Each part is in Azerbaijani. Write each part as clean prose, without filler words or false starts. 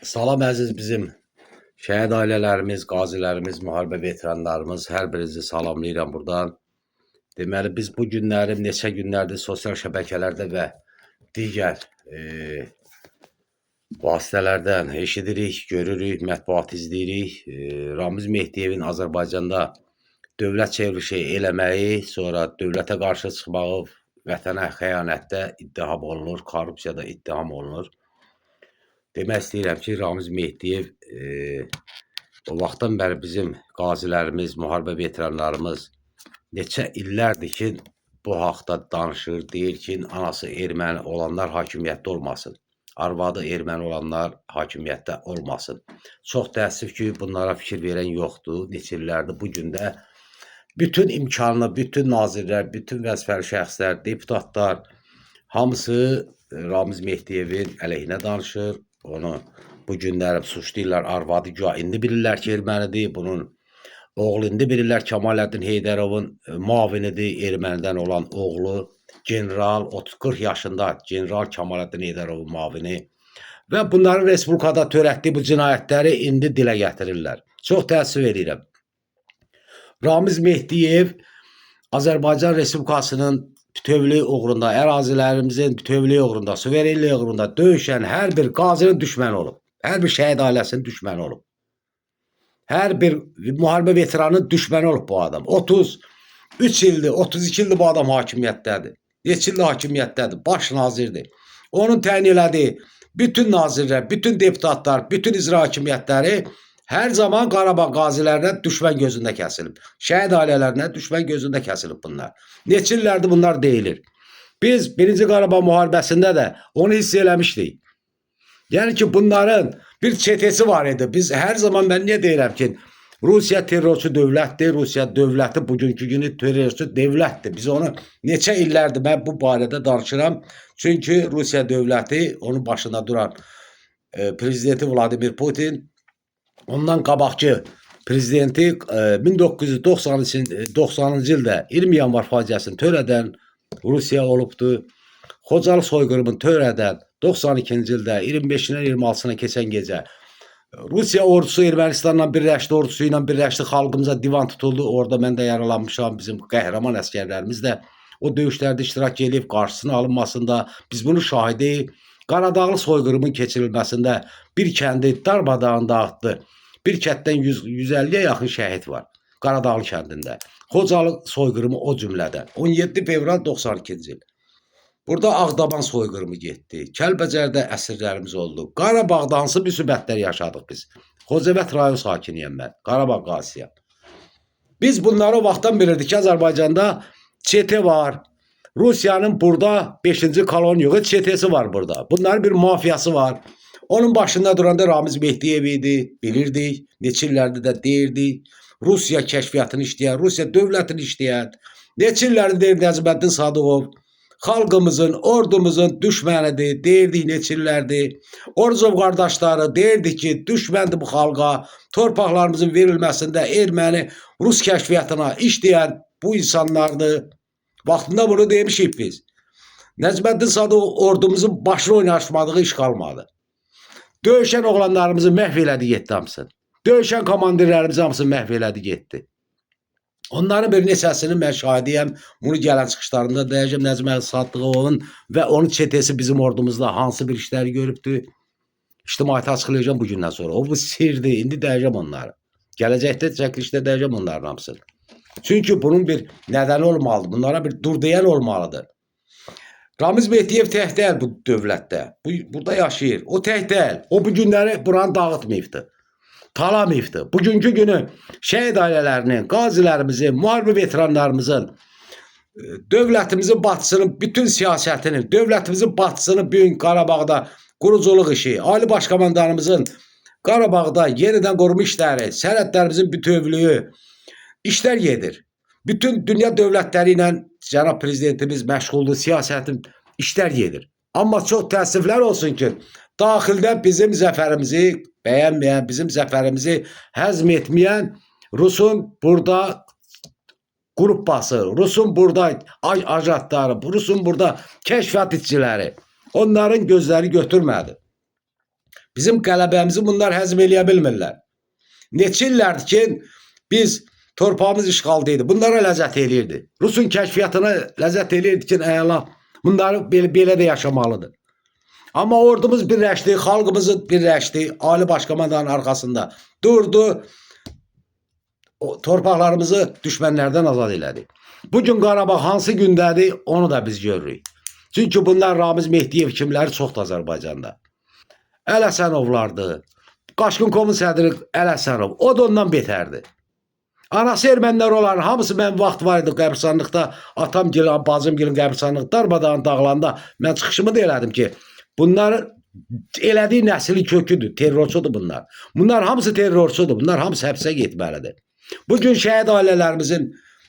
Salam əziz bizim şəhid ailələrimiz, qazilərimiz, müharibə veteranlarımız, hər birinizi salamlayıram buradan. Deməli, biz bu günləri neçə günlərdir sosial şəbəkələrdə və digər vasitələrdən eşidirik, görürük, mətbuat izləyirik. Ramiz Mehdiyevin Azərbaycanda dövlət çevrilişi eləməyi, sonra dövlətə qarşı çıxmağı, vətənə xəyanətdə ittiham olunur, korrupsiyada ittiham olunur. Demək istəyirəm ki, Ramiz Mehdiyev o vaxtdan bəri bizim qazilərimiz, müharibə veteranlarımız neçə illərdir ki, bu haqda danışır, deyir ki, anası erməni olanlar hakimiyyətdə olmasın, arvadı erməni olanlar hakimiyyətdə olmasın. Çox təəssüf ki, bunlara fikir verən yoxdur. Neçə illərdir bu gündə bütün imkanlı, bütün nazirlər, bütün vəzifəli şəxslər, deputatlar hamısı Ramiz Mehdiyevin əleyhinə danışır. Onu bu günləri suçlayırlar, arvadı güya indi bilirlər ki, ermənidir. Bunun oğlu indi bilirlər Kemaləddin Heydərovun muavinidir, ermənidən olan oğlu. General, 30-40 yaşında General Kemaləddin Heydərovun muavini. Və bunların Respublikada törətdiyi bu cinayətləri indi dilə gətirirlər. Çox təəssüf edirəm. Ramiz Mehdiyev Azərbaycan Respublikasının bütövlüyü uğrunda, ərazilərimizin bütövlüyü uğrunda, suverenliyi uğrunda döyüşən hər bir qazinin düşməni olub. Hər bir şəhid ailəsinin düşməni olub. Hər bir müharibə veteranının düşməni olub bu adam. 33 ildir, 32 ildir bu adam hakimiyyətdədir. Neçə ildir hakimiyyətdədir, baş nazirdir. Onun təyin elədiyi bütün nazirlər, bütün deputatlar, bütün icra hakimiyyətləri hər zaman Qarabağ qazilərinə düşmən gözündə kəsilib. Şəhid ailələrinə düşmən gözündə kəsilib bunlar. Neçə illərdir bunlar deyilir. Biz 1-ci Qarabağ müharibəsində də onu hiss eləmişdik. Yəni ki, bunların bir çetesi var idi. Biz hər zaman mən niyə deyirəm ki, Rusiya terrorçu dövlətdir, Rusiya dövləti bugünkü günü terrorçu dövlətdir. Biz onu neçə illərdir mən bu barədə danışıram. Çünki Rusiya dövləti, onun başında duran prezidenti Vladimir Putin, ondan qabaqki prezidenti 1990-cı ildə 20 yanvar faciəsini törədən Rusiya olubdur. Xocalı soyqırımını törədən 92-ci ildə 25-dən 26-sına keçən gecə Rusiya ordusu Ermənistanla birləşdi, ordusu ilə birləşdi, xalqımıza divan tutuldu. Orada mən də yaralanmışam, bizim qəhrəman əskərlərimiz də o döyüşlərdə iştirak edib, qarşısının alınmasında biz bunu şahidiyik. Qaradağlı soyqırımın keçirilməsində bir kəndi darmadağın dağıtdı. Bir kənddən 150-yə yaxın şəhid var Qaradağlı kəndində. Xocalı soyqırımı o cümlədən. 17 fevral 92-ci il. Burada Ağdaban soyqırımı getdi. Kəlbəcərdə əsirlərimiz oldu. Qarabağda hansı müsibətlər yaşadıq biz? Xocavənd rayon sakiniyəm mən. Qarabağ qazisiyəm. Biz bunları o vaxtdan bilirdik ki, Azərbaycanda çete var. Rusiyanın burada 5-ci koloniya çetesi var burada. Bunların bir mafiyası var. Onun başında duranda Ramiz Mehdiyev idi, bilirdik. Neçə illərdir də deyirdik. Rusiya kəşfiyyatını işləyən, Rusiya dövlətini işləyən. Neçə illərdir deyirdi Nəcməddin Sadıqov. Xalqımızın, ordumuzun düşmənidir, deyirdik neçə illərdir. Orucov qardaşları deyirdi ki, düşməndir bu xalqa. Torpaqlarımızın verilməsində erməni Rus kəşfiyyatına işləyən bu insanlardır. Vaxtında bunu demişik biz. Nəcməddin Sadıqov ordumuzun başına oynaşmadığı iş qalmadı. Döyüşən oğlanlarımızı məhv elədi, getdi hamısını. Döyüşən komandirlərimizi hamısını məhv elədi, getdi. Onların bir neçəsini mən şahidiyəm. Bunu gələn çıxışlarında deyəcəm. Nəcməddin Sadıqovun və onun çetesi bizim ordumuzda hansı bir işləri görübdür. İctimaiyyətə açıqlayacağım bu gündən sonra. O bu sirdir. İndi deyəcəm onları. Gələcəkdə çəkilişdə deyəcəm onların hamısını. Çünki bunun bir nədəni olmalıdır. Bunlara bir dur deyən olmalıdır. Ramiz Mehdiyev tək deyil bu dövlətdə. Burada yaşayır. O tək deyil. O bu günləri buranı dağıtmayıbdır. Talamayıbdır. Bugünkü günü şəhid ailələrinin, qazilərimizin, müharibə veteranlarımızın, dövlətimizin batısının bütün siyasətinin, dövlətimizin batısının bugün Qarabağda quruculuq işi, Ali Başkomandanımızın Qarabağda yenidən qurma işləri, sənədlərimizin bütövlüyü işlər gedir. Bütün dünya dövlətləri ilə cənab prezidentimiz məşğuldur, siyasətin işlər gedir. Amma çox təəssüflər olsun ki, daxildə bizim zəfərimizi bəyənməyən, bizim zəfərimizi həzm etməyən Rusun burada qrupbası, Rusun burada ajatları, Rusun burada kəşfiyyat işçiləri onların gözləri götürmədi. Bizim qələbəmizi bunlar həzm eləyə bilmirlər. Neçə illərdir ki, biz torpağımız işğalda idi. Bunlara ləzzət eləyirdi. Rusun kəşfiyyatına ləzzət eləyirdi ki, əla, bunları belə də yaşamalıdır. Amma ordumuz birləşdi, xalqımızı birləşdi, Ali Başkomandanın arxasında durdu, torpaqlarımızı düşmənlərdən azad elədi. Bugün Qarabağ hansı gündədir, onu da biz görürük. Çünki bunlar Ramiz Mehdiyev kimləri çoxdur Azərbaycanda. Ələsənovlardır. Qaşqın-Komun sədri Ələsənov, o da ondan betərdir. Anası ermənilər olan hamısı mən vaxt var idi qəbirstanlıqda, atam gəlin, bacım gəlin qəbirstanlıq darmadağın dağılanda mən çıxışımı da elədim ki, bunlar elədiyi nəsil köküdür, terrorçudur bunlar. Bunlar hamısı terrorçudur, bunlar hamısı həbsə getməlidir. Bugün şəhid ailələrimizin,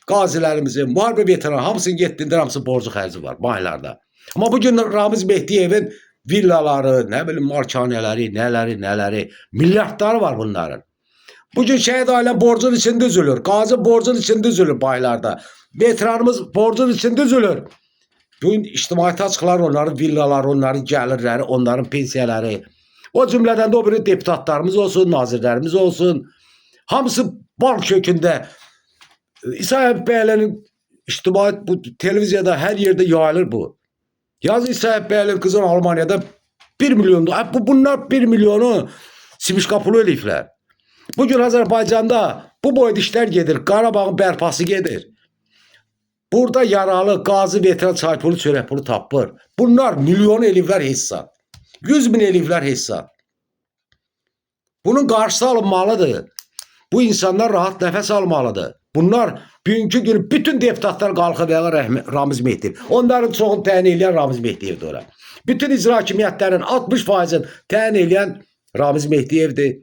qazilərimizin, müharibə veteranı hamısının getdiyində hamısı borcu xərci var baylarda. Amma bugün Ramiz Mehdiyevin villaları, nə bilim markanələri, nələri, milyardları var bunların. Bugün şəhid ailəm borcun içində üzülür, qazi borcun içində üzülür baylarda. Veteranımız borcun içində üzülür. Bugün ictimaiyyətə açıqlar onların villaları, onların gəlirləri, onların pensiyaları. O cümlədən də o biri deputatlarımız olsun, nazirlərimiz olsun. Hamısı bal kökündə. İsa'nın bəylərinin ictimaiyyət bu televiziyada hər yerdə yayılır bu. Yaz İsa'nın bəylərin kızın Almaniyada 1 milyondur. Bunlar 1 milyonu simişqapulu eləyiblər. Bugün Azərbaycanda bu boyda işlər gedir. Qarabağın bərpası gedir. Burada yaralı, qazi, veteran çay pulu, çörək pulu tapır. Bunlar milyon eləyiblər hesab. 100 bin eləyiblər hesab. Bunun qarşısı alınmalıdır. Bu insanlar rahat nəfəs almalıdır. Bunlar bugünkü gün bütün deputatlar qalxıb Ramiz Mehdiyev. Onların çoxunu təyin edən Ramiz Mehdiyevdir ora. Bütün icra hakimiyyətlərin 60%'ını təyin edən Ramiz Mehdiyevdir.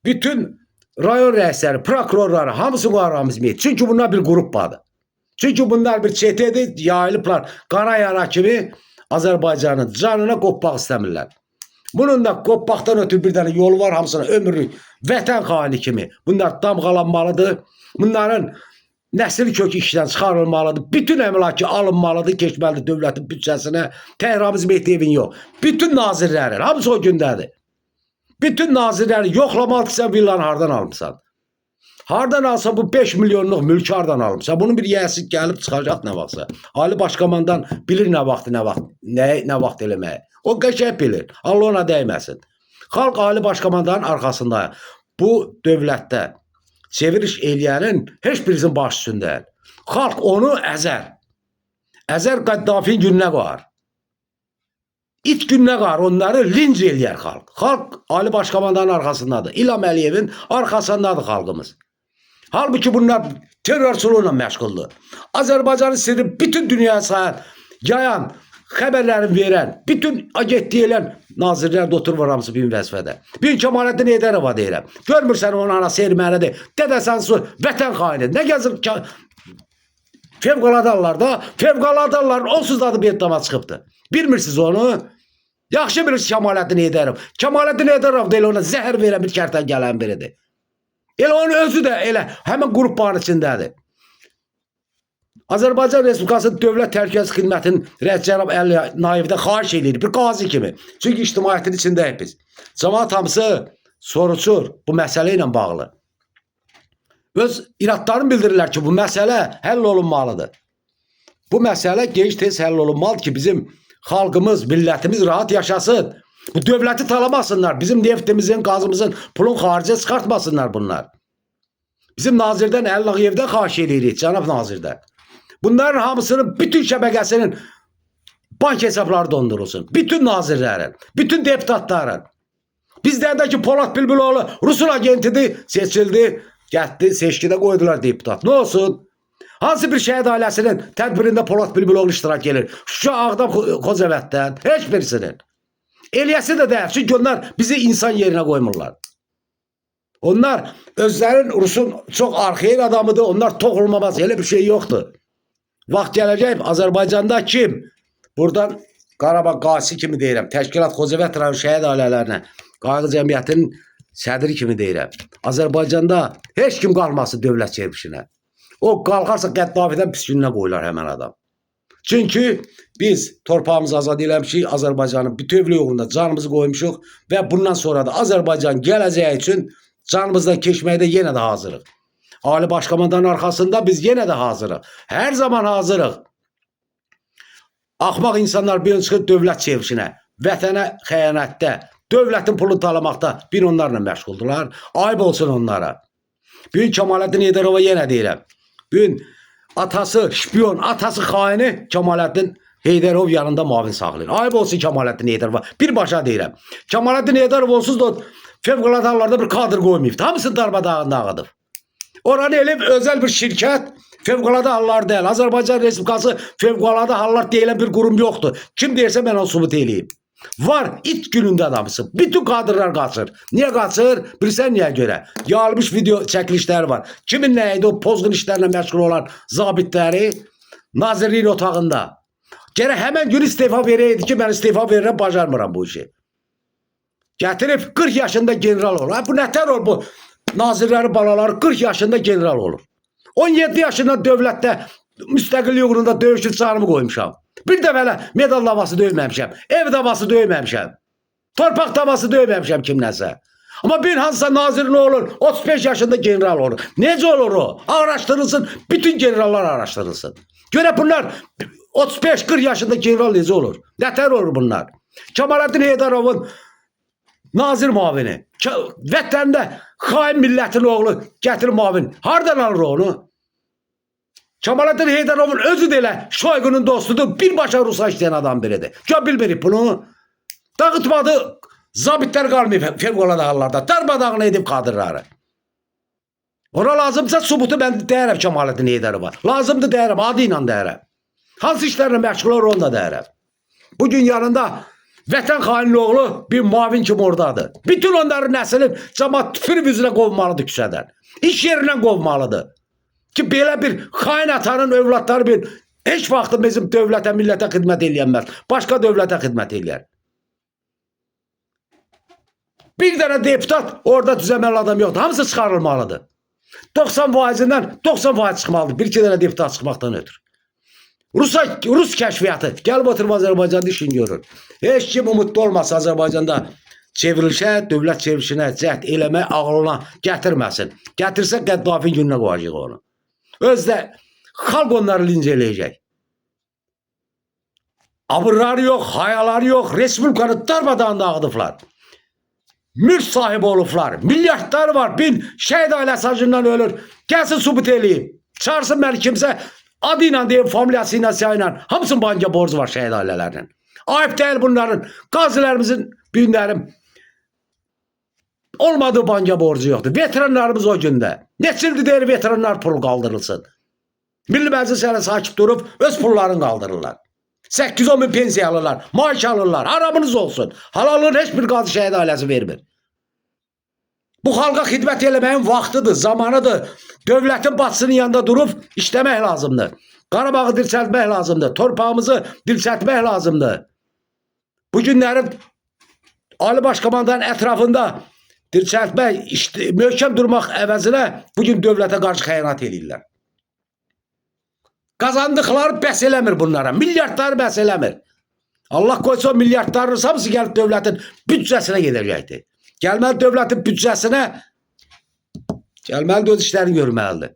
Bütün rayon rəisləri, prokurorları hamısı var Ramiz Mehdiyev. Çünki bunlar bir qruppadır. Çünki bunlar bir çetədir, yayılıblar. Qara yara kimi Azərbaycanın canına qopmaq istəmirlər. Bunun da qopmaqdan ötürü bir dənə yolu var, hamısına ömürlük vətən xaini kimi. Bunlar damğalanmalıdır. Bunların nəsil kökü işdən çıxarılmalıdır. Bütün əmlakı alınmalıdır, keçməlidir dövlətin büdcəsinə. Tək Ramiz Mehdiyevin yox. Bütün nazirlərin, hamısı o gündədir. Bütün nazirləri yoxlamalı ki, sən villanı hardan almışsan? Hardan alsa bu 5 milyonluq mülkü hardan almışsan? Bunun bir yiyəsi gəlib çıxacaq nə vaxtsa. Ali Başkomandan bilir nə vaxt eləməyi. O qəşəng bilir. Allah ona dəyməsin. Xalq Ali Başkomandanın arxasında bu dövlətdə çeviriş eləyənin heç birisinin baş üstündə. Xalq onu əzər. Əzər Qəddafinin gününə qoyar. İt gününə qar, onları linc eləyər xalq. Xalq Ali Başkomandanın arxasındadır. İlham Əliyevin arxasındadır xalqımız. Halbuki bunlar terrorçuluqla məşğuldur. Azərbaycanın sirri bütün dünyaya yayan, xəbərlərini verən, bütün agentlik eləyən nazirlər də oturur hamısı bir vəzifədə. Bir Kemalettin Heydərova deyirəm. Görmürsən onun anası ermənidir. Dədəsən su, vətən xainidir. Nə gəzir fevqaladarlar da, fevqaladarların onsuz adı beddama çıxıbdır. Bilmirsiniz onu? Yaxşı bilirsiniz Kemalettin Heydərov. Kemalettin Heydərov deyil, ona zəhər verən bir kərtən gələn biridir. Elə onun özü də elə həmin qrupların içindədir. Azərbaycan Respublikasının Dövlət Təhlükəsizlik Xidmətinin rəis cənab Əli Nayevdə xahiş edir bir qazi kimi. Çünki ictimaiyyətin içindəyik biz. Cəmaət hamısı soruçur bu məsələ ilə bağlı. Öz iradlarını bildirirlər ki, bu məsələ həll olunmalıdır. Bu məsələ gec-tez həll olunmalıdır ki, bizim xalqımız, millətimiz rahat yaşasın. Bu dövləti talamasınlar. Bizim neftimizin, qazımızın pulun xaricə çıxartmasınlar bunlar. Bizim nazirdən Əli Nayevdən xahiş edirik, cənab nazirdən. Bunların hamısının, bütün şəbəkəsinin bank hesabları dondurulsun. Bütün nazirlərin, bütün deputatların. Bizdən də ki, Polat Bülbüloğlu Rusun agentidir, seçildi, getdi, seçkidə qoydular deputat. Nə olsun? Hansı bir şəhid ailəsinin tədbirində Polat Bülbüloğlu iştirak edir? Şuşa, Ağdam, Xocavənddən, heç birisinin. Eliyəsi də deyək, çünki onlar bizi insan yerinə qoymurlar. Onlar özlərin Rusun çox arxeyin adamıdır, onlar toxulmamaz, elə bir şey yoxdur. Vaxt gələcək, Azərbaycanda kim? Buradan Qarabağ qasi kimi deyirəm, Təşkilat Xocavənd rayon şəhid ailələrinə, qayğı cəmiyyətinin sədri kimi deyirəm. Azərbaycanda heç kim qalmasın dövlət çevrilişinə. O qalxarsa Qəddafidən pis gününə qoyular həmən adam. Çünki biz torpağımızı azad eləmişik, Azərbaycanın bütövlüyü uğrunda canımızı qoymuşuq və bundan sonra da Azərbaycan gələcəyi üçün canımızdan keçməyə də yenə də hazırıq. Ali Başkomandanın arxasında biz yenə də hazırıq. Hər zaman hazırıq. Axmaq insanlar bir çıxır dövlət çevrilişinə, vətənə xəyanətdə, dövlətin pulunu talamaqda bir onlarla məşğuldurlar. Ayıb olsun onlara. Bugün Kemalettin Heydərova yenə deyirəm. Bugün atası şpiyon, atası xaini Kemalettin Heydərov yanında muavin saxlayır. Ayıb olsun Kemalettin Heydərova. Birbaşa deyirəm. Kemalettin Heydərov onsuz da fövqəladə hallarda bir kadr qoymayıb. Hamısını darmadağın dağıdıb. Oranı elib özel bir şirkət, fövqəladə hallar deyil. Azərbaycan Respublikası fövqəladə hallar deyilən bir qurum yoxdur. Kim deyirsə mən onu subut eləyim. Var, it günündə adamısın. Bütün kadrlar qaçır. Niyə qaçır? Bilirsən niyə görə? Yayılmış video çəkilişləri var. Kimin nə idi o pozğun işlərlə məşğul olan zabitləri Nazirliyin otağında. Gərək həmən gün istifa verəydi ki, mən istifa verirəm, bacarmıram bu işi. Gətirib 40 yaşında general olur. Bu nətər olur bu? Nazirləri, balaları 40 yaşında general olur. 17 yaşında dövlətdə müstəqillik uğrunda döyüşüb canımı qoymuşam. Bir dəfə medal davası döyməmişəm. Ev davası döyməmişəm. Torpaq davası döyməmişəm kimləsə. Amma bir hansısa nazirin olur, 35 yaşında general olur. Necə olur o? Araşdırılsın, bütün generallar araşdırılsın. Görə bunlar 35-40 yaşında general necə olur? Nətər olur bunlar? Kemalettin Heydarovun nazir muavini. Vətəndə xain millətin oğlu gətir muavin. Hardan alır onu? Kemalettin Heydarovun özü də elə Şoygunun dostudur. Birbaşa Rusa işləyən adam biridir. Ya bilmirik bunu. Dağıtmadı. Zabitlər qalmayıb fevqəladə hallarda. Darmadağın edib kadrları. Ona lazımsa subutu mən deyərəm Kemalettin Heydarova. Lazımdır deyərəm. Adı ilə deyərəm. Hansı işlərlə məşğul olur onu da deyərəm. Bugün yanında vətən xainin oğlu bir muavin kimi oradadır. Bütün onların nəslini cəmaət tüpürüb üzrə qovmalıdır küçədən. İş yerindən qovmalıdır. Ki belə bir xain atanın övladları bir heç vaxt bizim dövlətə, millətə xidmət eləyənməz. Başqa dövlətə xidmət eləyər. Bir dənə deputat orada düzəməli adam yoxdur. Hamısı çıxarılmalıdır. 90%-dən 90% çıxmalıdır. Bir-iki dənə deputat çıxmaqdan ötürü. Rus kəşfiyyatı gəlib oturub Azərbaycanda işin görür. Heç kim umutlu olmasa Azərbaycanda çevrilişə, dövlət çevrilişinə cəhd eləmək ağlına gətirməsin. Gətirsə Qəddafin gününə qoyacaq onu. Özdə xalq onları linc eləyəcək. Abırları yox, hayaları yox, Respublikanı darmadağın dağıdıblar. Mülk sahibi olublar. Milyardları var. Bin şəhid ailəsi acından ölür. Gəlsin subut eləyib. Çağırsın məni kimsə adı ilə deyib, familiyası ilə, siyayla. Hamısının banka borcu var şəhid ailələrinin. Ayıb deyil bunların. Qazilərimizin, büyünlərim olmadığı banka borcu yoxdur. Veteranlarımız o gündə. Neçildir deyir veteranlar pulu qaldırılsın. Milli Məclis hələ sakit durub öz pullarını qaldırırlar. 8-10 bin pensiya alırlar, maaş alırlar. Aramınız olsun. Halallığın heç bir qazi şəhid ailəsi vermir. Bu xalqa xidmət eləməyin vaxtıdır, zamanıdır. Dövlətin başçısının yanında durub işləmək lazımdır. Qarabağı dirçəltmək lazımdır. Torpağımızı dirçəltmək lazımdır. Bu günlərin Ali Başkomandanın ətrafında dirçəltmək, möhkəm durmaq əvəzinə bugün dövlətə qarşı xəyanət edirlər. Qazandıqları bəs eləmir bunlara. Milyardları bəs eləmir. Allah qoysa milyardların hamısı gəlib dövlətin büdcəsinə gedəcəkdir. Gəlməli dövlətin büdcəsinə, gəlməli öz işlərini görməlidir.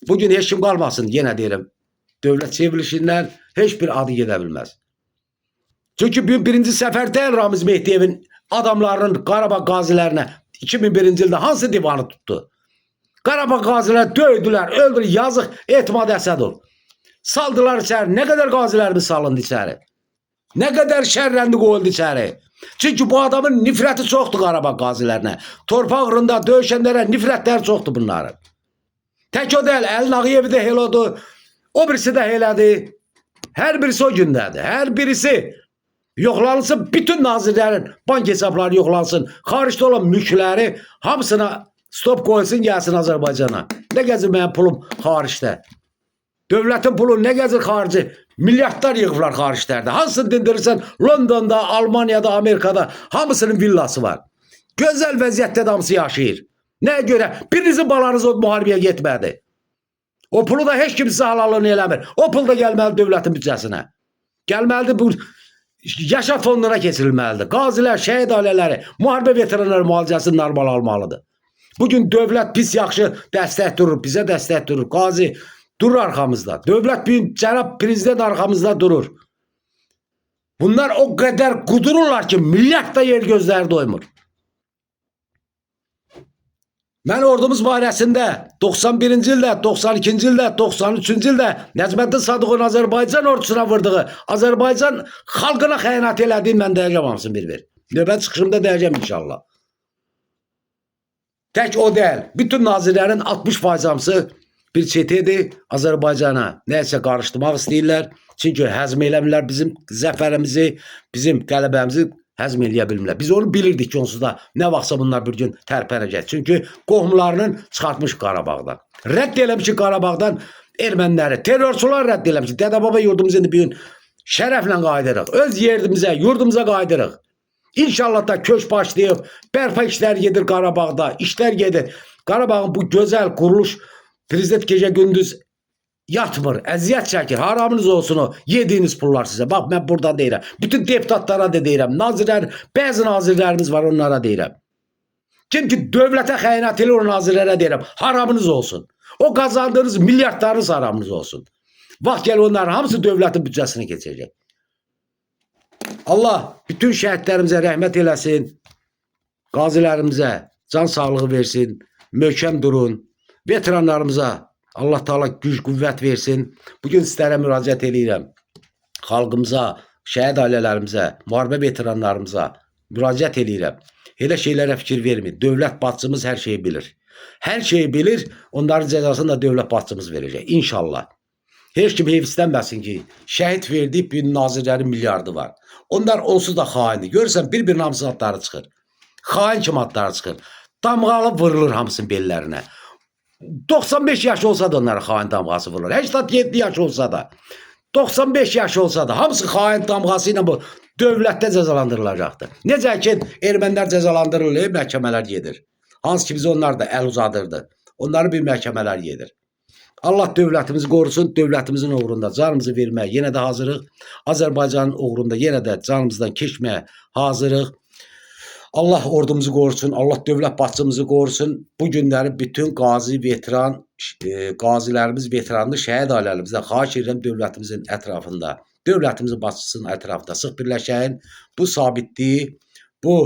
Bugün heç kim qalmasın, yenə deyirəm. Dövlət çevrilişindən heç bir adı gedə bilməz. Çünki birinci səfər deyil Ramiz Mehdiyevin adamlarının Qarabağ qazilərinə 2001-ci ildə hansı divanı tutdu? Qarabağ qaziləri döydülər, öldürür, yazıq Etimad Əsədov. Saldılar içəri. Nə qədər qazilərimiz salındı içəri? Nə qədər şərləndi qoyuldu içəri? Çünki bu adamın nifrəti çoxdur Qarabağ qazilərinə. Torpaq uğrunda döyüşənlərə nifrətləri çoxdur bunların. Tək o deyil, Əli Nağıyevi də elədi, o birisi də elədi. Hər birisi o gündədir. Hər birisi yoxlansın, bütün nazirlərin bank hesabları yoxlansın. Xaricdə olan mülkləri hamısına stop qoyulsun, gəlsin Azərbaycana. Nə gəzir mənim pulum xaricdə? Dövlətin pulu nə gəzir xarici? Milyardlar yığıblar xariclərdə. Hansını dindirirsən Londonda, Almaniyada, Amerikada hamısının villası var. Gözəl vəziyyətdə hamısı yaşayır. Nəyə görə? Birinizin balanız o müharibəyə getmədi. O pulu da heç kim sizə halalını eləmir. O pul da gəlməli dövlətin büdcəsinə. Gəlməlidir bu yaşa fonduna keçirilməlidir. Qazilər, şəhid ailələri, müharibə veteranları müalicəsi normal almalıdır. Bugün dövlət pis yaxşı dəstək durur, bizə dəstək durur. Qazi durur arxamızda. Dövlət cənab prezident arxamızda durur. Bunlar o qədər qudururlar ki, millət də yer gözləri doymur. Mən ordumuz barəsində 91-ci ildə, 92-ci ildə, 93-cü ildə Nəcməddin Sadıqovun Azərbaycan ordusuna vurduğu, Azərbaycan xalqına xəyanət elədiyi mən deyəcəm hamısını bir-bir. Növbət çıxışımda deyəcəm inşallah. Tək o deyil. Bütün nazirlərin 60% hamısı bir çetədir. Azərbaycana nəysə qarışdırmaq istəyirlər. Çünki həzm eləmirlər bizim zəfərimizi, bizim qələbəmizi həzm eləyə bilmirlər. Biz onu bilirdik ki, onsuz da nə vaxtsa bunlar bir gün tərpənəcək. Çünki qohumlarının çıxartmış Qarabağdan. Rədd eləmiş ki, Qarabağdan erməniləri, terrorçular rədd eləmiş. Dədə-baba yurdumuz indi bir gün şərəflə qayıdırıq. Öz yerimizə, yurdumuza qayıdırıq. İnşallah da köç başlayıb, bərpa işlər gedir Qarabağda, işlər gedir. Qarabağın bu gözəl quruluş prezident gecə gündüz yatmır, əziyyət çəkir. Haramınız olsun o yediyiniz pullar sizə. Bax, mən burada deyirəm. Bütün deputatlara da deyirəm. Nazirlər, bəzi nazirlərimiz var, onlara deyirəm. Kim ki dövlətə xəyanət edir, o nazirlərə deyirəm. Haramınız olsun. O qazandığınız milyardlarınız haramınız olsun. Vaxt gəl onların hamısı dövlətin büdcəsinə keçəcək. Allah bütün şəhidlərimizə rəhmət eləsin. Qazilərimizə can sağlığı versin. Möhkəm durun. Veteranlarımıza Allah Teala güc qüvvət versin. Bugün sizlərə müraciət edirəm. Xalqımıza, şəhid ailələrimizə, müharibə veteranlarımıza müraciət edirəm. Elə şeylərə fikir verməyin. Dövlət başçımız hər şeyi bilir. Hər şeyi bilir. Onların cəzasını da dövlət başçımız verəcək. İnşallah. Heç kim heyfislənməsin ki, şəhid verdiyi bir nazirlərin milyardı var. Onlar onsuz da xaindir. Görürsən, bir-birinin hamısı adları çıxır. Xain kimi adları çıxır. Damğalıb vurulur hamısının bellərinə. 95 yaş olsa da onlara xain damğası vurulur. 87 yaş olsa da, 95 yaş olsa da hamısı xain damğası ilə bu dövlətdə cəzalandırılacaqdır. Necə ki, ermənilər cəzalandırılır, məhkəmələr gedir. Hansı ki, biz onlar da əl uzadırdı. Onları bir məhkəmələr gedir. Allah dövlətimizi qorusun, dövlətimizin uğrunda canımızı verməyə yenə də hazırıq. Azərbaycanın uğrunda yenə də canımızdan keçməyə hazırıq. Allah ordumuzu qorusun, Allah dövlət başçımızı qorusun. Bu günləri bütün qazi, veteran, qazilərimiz, veteranlı şəhid ailələrimizdən xahiş edirəm dövlətimizin ətrafında, dövlətimizin başçısının ətrafında sıx birləşəyin, bu sabitliyi, bu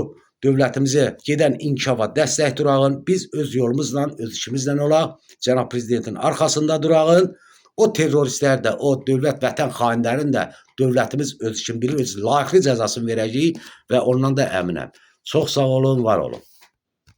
dövlətimizə gedən inkişafa dəstək durağın, biz öz yolumuzla, öz işimizlə olaq, cənab prezidentin arxasında durağın, o terroristlər də, o dövlət vətən xainlərin də dövlətimiz öz işini bilir, öz layiqli cəzasını verəcək və ondan da əminəm. Çox sağ olun, var olun.